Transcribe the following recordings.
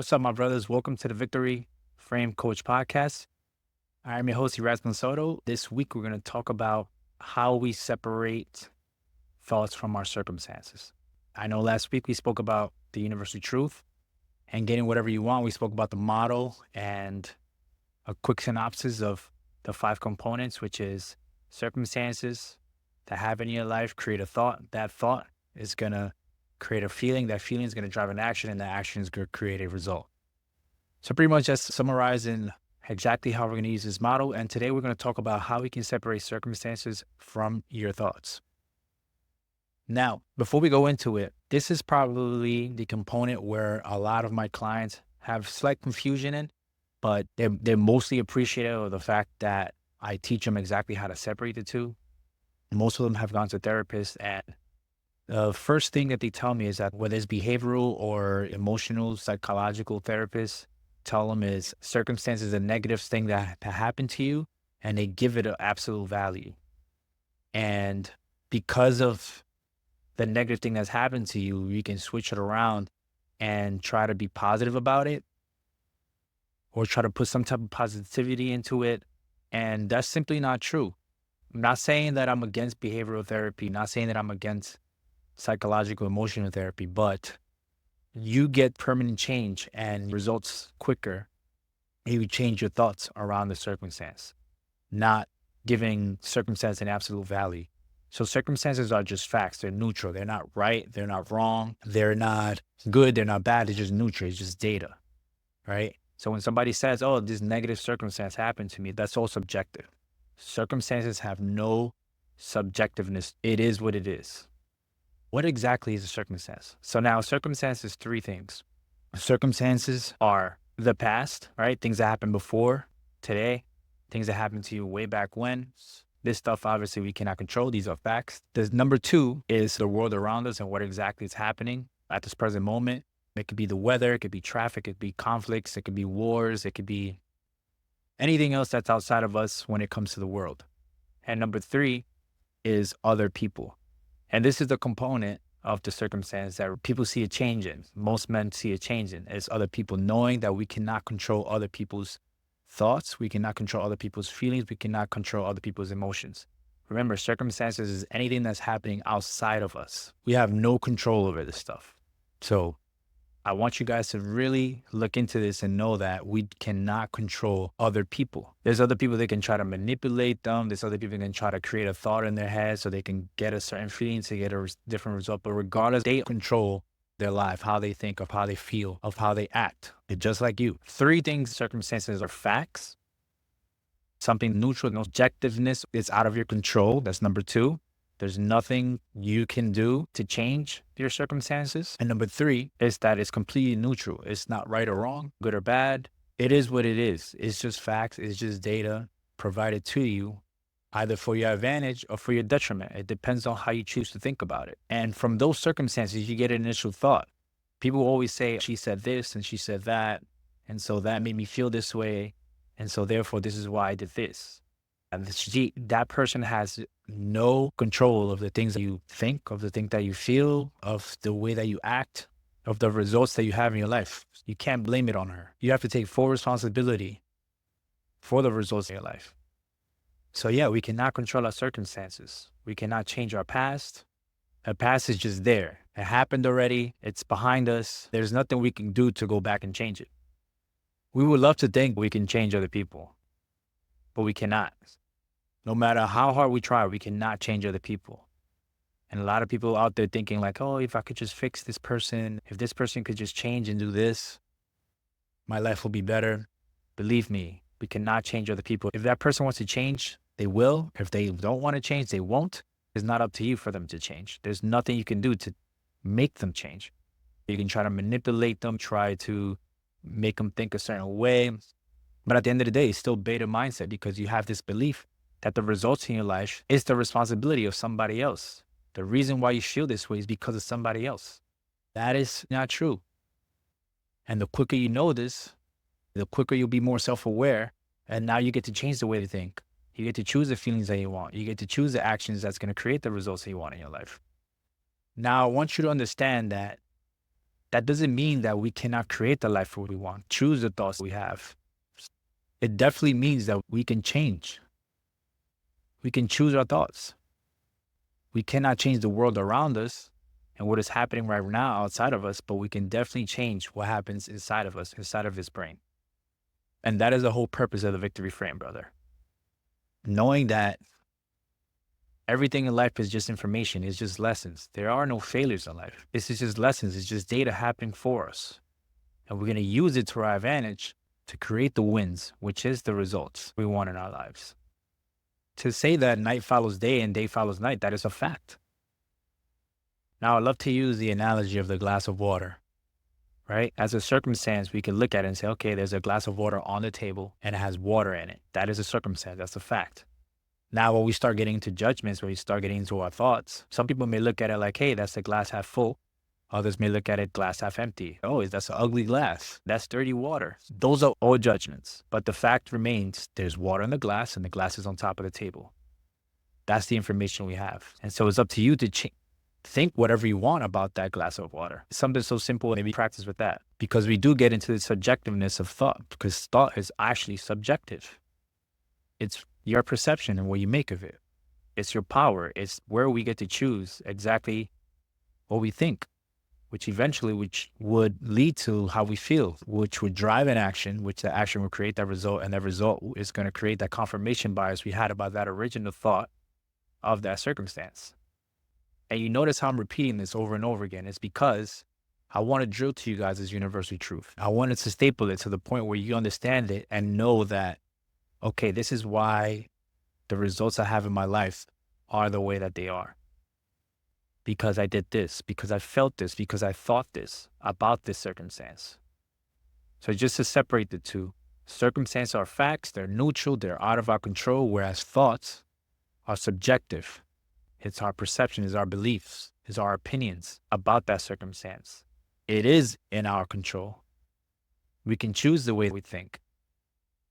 What's up, my brothers? Welcome to the Victory Frame Coach Podcast. I'm your host, Erasmo Soto. This week, we're going to talk about how we separate thoughts from our circumstances. I know last week we spoke about the universal truth and getting whatever you want. We spoke about the model and a quick synopsis of the 5 components, which is circumstances that happen in your life create a thought. That thought is going to create a feeling. That feeling is going to drive an action, and that action is going to create a result. So pretty much just summarizing exactly how we're going to use this model. And today we're going to talk about how we can separate circumstances from your thoughts. Now, before we go into it, this is probably the component where a lot of my clients have slight confusion in, but they're mostly appreciative of the fact that I teach them exactly how to separate the two. Most of them have gone to therapists, and the first thing that they tell me is that whether it's behavioral or emotional, psychological therapists tell them is circumstances a negative thing that happened to you, and they give it an absolute value. And because of the negative thing that's happened to you, you can switch it around and try to be positive about it or try to put some type of positivity into it. And that's simply not true. I'm not saying that I'm against behavioral therapy, not saying that I'm against psychological emotional therapy, but you get permanent change and results quicker if you change your thoughts around the circumstance, not giving circumstance an absolute value. So circumstances are just facts. They're neutral. They're not right. They're not wrong. They're not good. They're not bad. They're just neutral. It's just data, right? So when somebody says, oh, this negative circumstance happened to me, that's all subjective. Circumstances have no subjectiveness. It is what it is. What exactly is a circumstance? So now circumstance is 3 things. Circumstances are the past, right? Things that happened before, today, things that happened to you way back when. This stuff, obviously, we cannot control. These are facts. There's number 2 is the world around us and what exactly is happening at this present moment. It could be the weather, it could be traffic, it could be conflicts, it could be wars, it could be anything else that's outside of us when it comes to the world. And number 3 is other people. And this is the component of the circumstance that people see a change in. Most men see a change in is other people, knowing that we cannot control other people's thoughts. We cannot control other people's feelings. We cannot control other people's emotions. Remember, circumstances is anything that's happening outside of us. We have no control over this stuff. So I want you guys to really look into this and know that we cannot control other people. There's other people that can try to manipulate them. There's other people that can try to create a thought in their head so they can get a certain feeling to get a different result. But regardless, they control their life, how they think, of how they feel, of how they act. It's just like you. 3 things, circumstances are facts. Something neutral, no objectiveness is out of your control. That's number 2. There's nothing you can do to change your circumstances. And number 3 is that it's completely neutral. It's not right or wrong, good or bad. It is what it is. It's just facts. It's just data provided to you, either for your advantage or for your detriment. It depends on how you choose to think about it. And from those circumstances, you get an initial thought. People always say, she said this and she said that. And so that made me feel this way. And so therefore, this is why I did this. And that person has no control of the things that you think, of the things that you feel, of the way that you act, of the results that you have in your life. You can't blame it on her. You have to take full responsibility for the results of your life. So yeah, we cannot control our circumstances. We cannot change our past. Our past is just there. It happened already. It's behind us. There's nothing we can do to go back and change it. We would love to think we can change other people, but we cannot. No matter how hard we try, we cannot change other people. And a lot of people out there thinking like, oh, if I could just fix this person, if this person could just change and do this, my life will be better. Believe me, we cannot change other people. If that person wants to change, they will. If they don't want to change, they won't. It's not up to you for them to change. There's nothing you can do to make them change. You can try to manipulate them, try to make them think a certain way. But at the end of the day, it's still beta mindset because you have this belief that the results in your life is the responsibility of somebody else. The reason why you feel this way is because of somebody else. That is not true. And the quicker you know this, the quicker you'll be more self-aware. And now you get to change the way you think. You get to choose the feelings that you want. You get to choose the actions that's going to create the results that you want in your life. Now, I want you to understand that That doesn't mean that we cannot create the life we want, choose the thoughts we have. It definitely means that we can change. We can choose our thoughts. We cannot change the world around us and what is happening right now outside of us, but we can definitely change what happens inside of us, inside of this brain. And that is the whole purpose of the victory frame, brother. Knowing that everything in life is just information, it's just lessons. There are no failures in life. It's just lessons, it's just data happening for us. And we're going to use it to our advantage to create the wins, which is the results we want in our lives. To say that night follows day and day follows night, that is a fact. Now, I love to use the analogy of the glass of water, right? As a circumstance, we can look at it and say, okay, there's a glass of water on the table and it has water in it. That is a circumstance. That's a fact. Now, when we start getting into judgments, when we start getting into our thoughts, some people may look at it like, hey, that's the glass half full. Others may look at it glass half empty. Oh, that's an ugly glass. That's dirty water. Those are all judgments. But the fact remains, there's water in the glass and the glass is on top of the table. That's the information we have. And so it's up to you to think whatever you want about that glass of water. Something so simple, maybe practice with that. Because we do get into the subjectiveness of thought, because thought is actually subjective. It's your perception and what you make of it. It's your power. It's where we get to choose exactly what we think, which eventually would lead to how we feel, which would drive an action, which the action will create that result, and that result is going to create that confirmation bias we had about that original thought of that circumstance. And you notice how I'm repeating this over and over again. It's because I want to drill to you guys this universal truth. I wanted to staple it to the point where you understand it and know that, okay, this is why the results I have in my life are the way that they are. Because I did this, because I felt this, because I thought this about this circumstance. So just to separate the two, circumstances are facts, they're neutral, they're out of our control, whereas thoughts are subjective. It's our perception, it's our beliefs, it's our opinions about that circumstance. It is in our control. We can choose the way we think.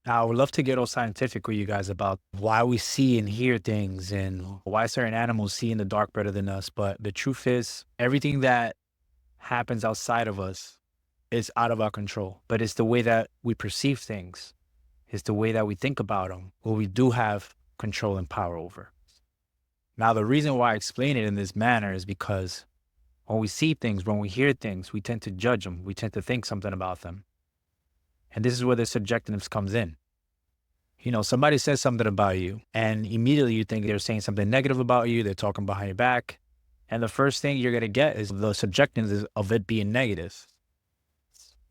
Now, I would love to get all scientific with you guys about why we see and hear things and why certain animals see in the dark better than us. But the truth is, everything that happens outside of us is out of our control. But it's the way that we perceive things. It's the way that we think about them, what we do have control and power over. Now, the reason why I explain it in this manner is because when we see things, when we hear things, we tend to judge them. We tend to think something about them. And this is where the subjectiveness comes in. You know, somebody says something about you and immediately you think they're saying something negative about you. They're talking behind your back. And the first thing you're going to get is the subjectiveness of it being negative.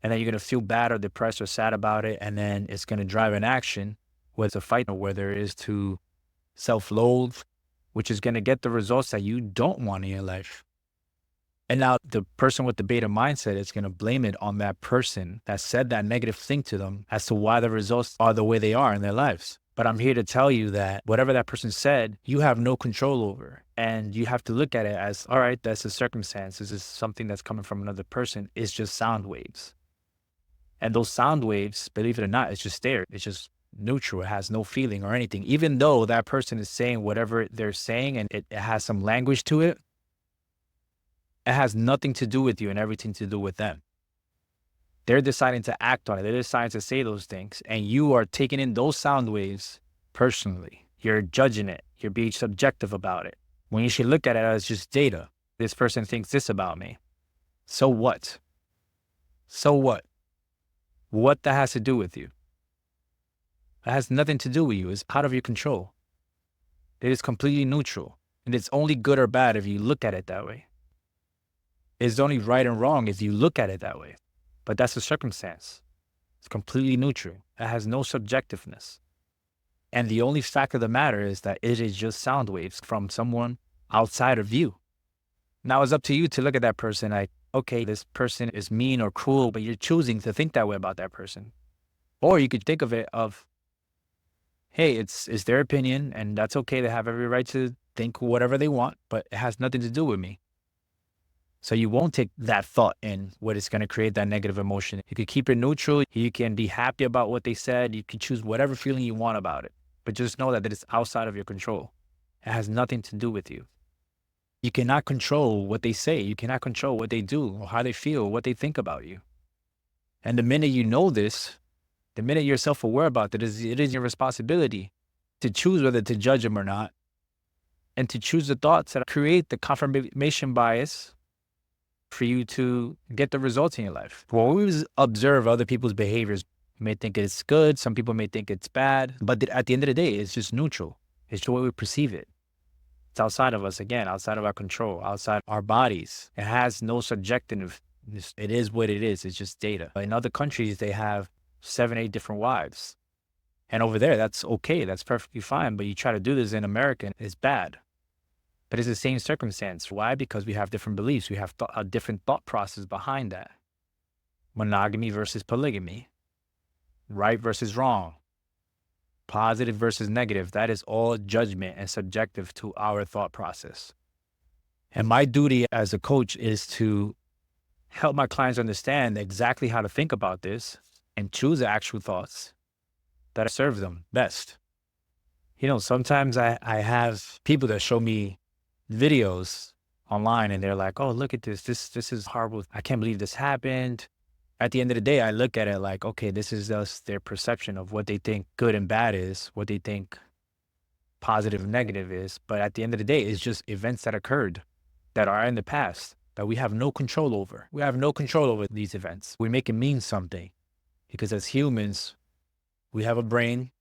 And then you're going to feel bad or depressed or sad about it. And then it's going to drive an action, whether it's a fight or whether it is to self-loathe, which is going to get the results that you don't want in your life. And now the person with the beta mindset is going to blame it on that person that said that negative thing to them as to why the results are the way they are in their lives. But I'm here to tell you that whatever that person said, you have no control over. And you have to look at it as, all right, that's a circumstance. This is something that's coming from another person. It's just sound waves. And those sound waves, believe it or not, it's just there. It's just neutral. It has no feeling or anything. Even though that person is saying whatever they're saying and it has some language to it, it has nothing to do with you and everything to do with them. They're deciding to act on it. They're deciding to say those things. And you are taking in those sound waves personally. You're judging it. You're being subjective about it. When you should look at it as just data. This person thinks this about me. So what? So what? What that has to do with you? It has nothing to do with you. It's out of your control. It is completely neutral. And it's only good or bad if you look at it that way. It's only right and wrong if you look at it that way. But that's a circumstance. It's completely neutral. It has no subjectiveness. And the only fact of the matter is that it is just sound waves from someone outside of you. Now it's up to you to look at that person like, okay, this person is mean or cruel, but you're choosing to think that way about that person. Or you could think of it of, hey, it's their opinion and that's okay. They have every right to think whatever they want, but it has nothing to do with me. So you won't take that thought in what is going to create that negative emotion. You can keep it neutral. You can be happy about what they said. You can choose whatever feeling you want about it. But just know that it is outside of your control. It has nothing to do with you. You cannot control what they say. You cannot control what they do or how they feel, what they think about you. And the minute you know this, the minute you're self-aware about it is your responsibility to choose whether to judge them or not, and to choose the thoughts that create the confirmation bias for you to get the results in your life. We'll always observe other people's behaviors. You may think it's good. Some people may think it's bad. But at the end of the day, it's just neutral. It's the way we perceive it. It's outside of us, again, outside of our control, outside our bodies. It has no subjective. It is what it is. It's just data. In other countries, they have 7, 8 different wives. And over there, that's okay. That's perfectly fine. But you try to do this in America, it's bad. But it's the same circumstance. Why? Because we have different beliefs. We have a different thought process behind that. Monogamy versus polygamy. Right versus wrong. Positive versus negative. That is all judgment and subjective to our thought process. And my duty as a coach is to help my clients understand exactly how to think about this and choose the actual thoughts that serve them best. You know, sometimes I have people that show me videos online and they're like, oh, look at this. This is horrible. I can't believe this happened. At the end of the day, I look at it like, okay, this is just their perception of what they think good and bad is, what they think positive and negative is. But at the end of the day, it's just events that occurred that are in the past that we have no control over. We have no control over these events. We make it mean something because as humans, we have a brain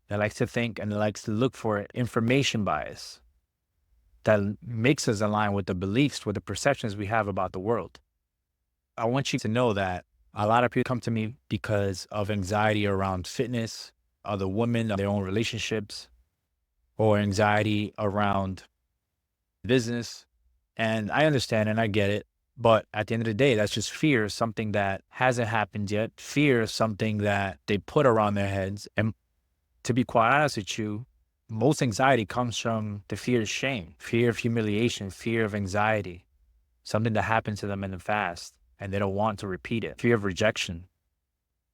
that likes to think and likes to look for information bias that makes us align with the beliefs, with the perceptions we have about the world. I want you to know that a lot of people come to me because of anxiety around fitness, other women, their own relationships, or anxiety around business. And I understand and I get it. But at the end of the day, that's just fear, something that hasn't happened yet. Fear is something that they put around their heads. And to be quite honest with you, most anxiety comes from the fear of shame, fear of humiliation, fear of anxiety, something that happened to them in the past and they don't want to repeat it, fear of rejection.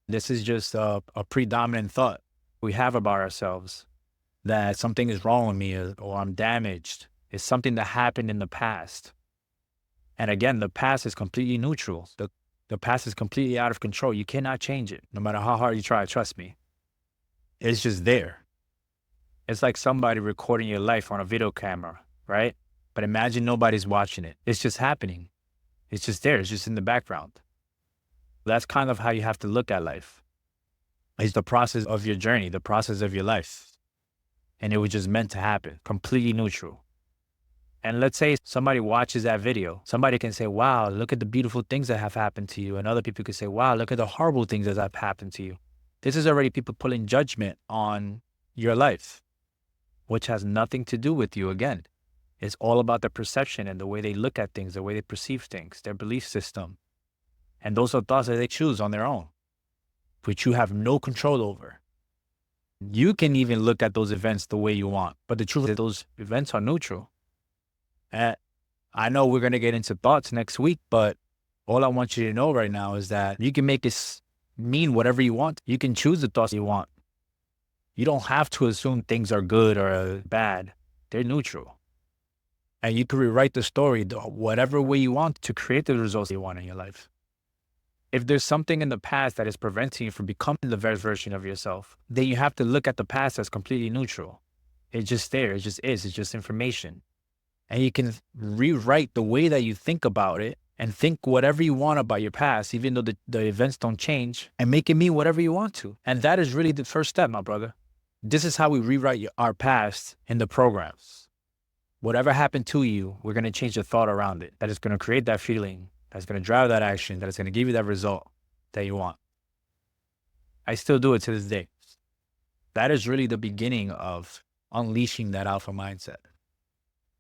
This is just a predominant thought we have about ourselves, that something is wrong with me or I'm damaged. It's something that happened in the past. And again, the past is completely neutral. The past is completely out of control. You cannot change it, no matter how hard you try, trust me. It's just there. It's like somebody recording your life on a video camera, right? But imagine nobody's watching it. It's just happening. It's just there. It's just in the background. That's kind of how you have to look at life. It's the process of your journey, the process of your life. And it was just meant to happen, completely neutral. And let's say somebody watches that video. Somebody can say, wow, look at the beautiful things that have happened to you. And other people could say, wow, look at the horrible things that have happened to you. This is already people putting judgment on your life, which has nothing to do with you again. It's all about their perception and the way they look at things, the way they perceive things, their belief system. And those are thoughts that they choose on their own, which you have no control over. You can even look at those events the way you want, but the truth is that those events are neutral. And I know we're going to get into thoughts next week, but all I want you to know right now is that you can make it mean whatever you want. You can choose the thoughts you want. You don't have to assume things are good or bad. They're neutral. And you can rewrite the story whatever way you want to create the results you want in your life. If there's something in the past that is preventing you from becoming the best version of yourself, then you have to look at the past as completely neutral. It's just there. It just is. It's just information. And you can rewrite the way that you think about it and think whatever you want about your past, even though the events don't change, and make it mean whatever you want to. And that is really the first step, my brother. This is how we rewrite our past in the programs. Whatever happened to you, we're going to change the thought around it. That is going to create that feeling, that's going to drive that action, that is going to give you that result that you want. I still do it to this day. That is really the beginning of unleashing that alpha mindset.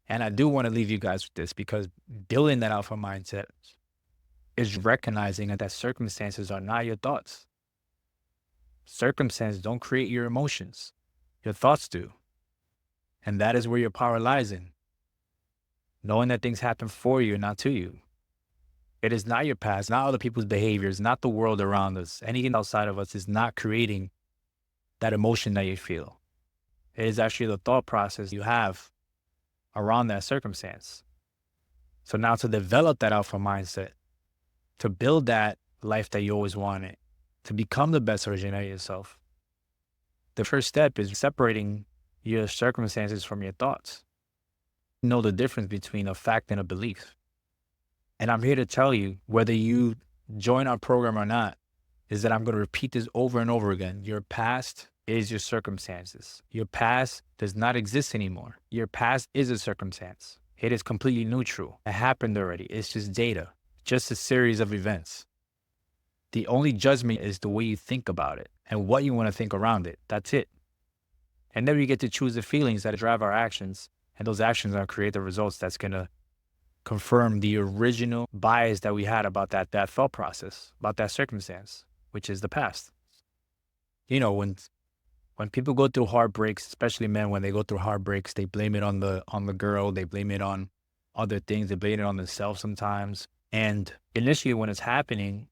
And I do want to leave you guys with this, because building that alpha mindset is recognizing that circumstances are not your thoughts. Circumstances don't create your emotions. Your thoughts do. And that is where your power lies in. Knowing that things happen for you, not to you. It is not your past, not other people's behaviors, not the world around us. Anything outside of us is not creating that emotion that you feel. It is actually the thought process you have around that circumstance. So now to develop that alpha mindset, to build that life that you always wanted, to become the best version of yourself, the first step is separating your circumstances from your thoughts. Know the difference between a fact and a belief. And I'm here to tell you, whether you join our program or not, is that I'm going to repeat this over and over again. Your past is your circumstances. Your past does not exist anymore. Your past is a circumstance. It is completely neutral. It happened already. It's just data, just a series of events. The only judgment is the way you think about it and what you want to think around it. That's it. And then we get to choose the feelings that drive our actions. And those actions are going to create the results that's going to confirm the original bias that we had about that thought process, about that circumstance, which is the past. You know, when people go through heartbreaks, especially men, when they go through heartbreaks, they blame it on the girl, they blame it on other things, they blame it on themselves sometimes. And initially when it's happening,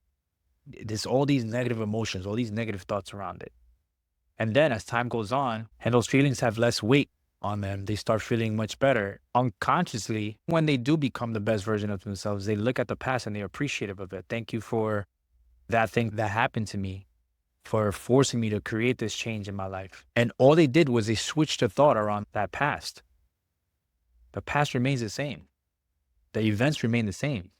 there's all these negative emotions, all these negative thoughts around it. And then as time goes on and those feelings have less weight on them, they start feeling much better. Unconsciously, when they do become the best version of themselves, they look at the past and they're appreciative of it. Thank you for that thing that happened to me, for forcing me to create this change in my life. And all they did was they switched the thought around that past. The past remains the same. The events remain the same.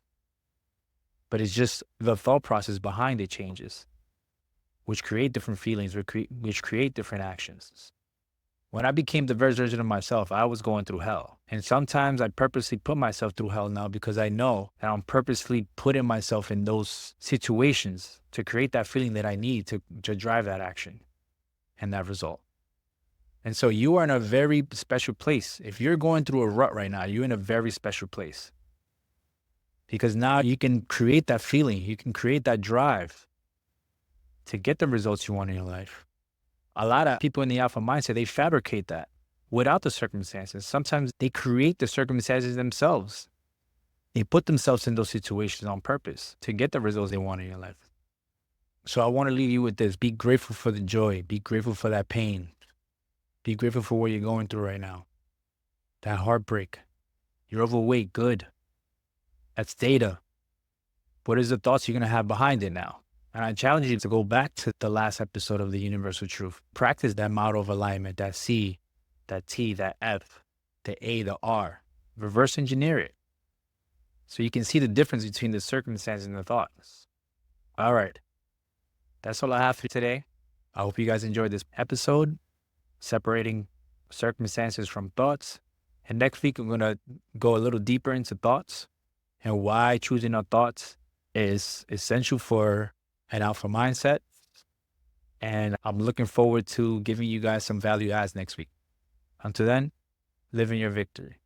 But it's just the thought process behind it changes, which create different feelings, which create different actions. When I became the best version of myself, I was going through hell. And sometimes I purposely put myself through hell now because I know that I'm purposely putting myself in those situations to create that feeling that I need to drive that action and that result. And so you are in a very special place. If you're going through a rut right now, you're in a very special place. Because now you can create that feeling, you can create that drive to get the results you want in your life. A lot of people in the alpha mindset, they fabricate that without the circumstances. Sometimes they create the circumstances themselves. They put themselves in those situations on purpose to get the results they want in your life. So I want to leave you with this. Be grateful for the joy. Be grateful for that pain. Be grateful for what you're going through right now. That heartbreak. You're overweight. Good. That's data. What is the thoughts you're going to have behind it now? And I challenge you to go back to the last episode of the Universal Truth. Practice that model of alignment, that C, that T, that F, the A, the R. Reverse engineer it so you can see the difference between the circumstances and the thoughts. All right. That's all I have for today. I hope you guys enjoyed this episode, separating circumstances from thoughts. And next week, I'm going to go a little deeper into thoughts and why choosing our thoughts is essential for an alpha mindset. And I'm looking forward to giving you guys some value adds next week. Until then, live in your victory.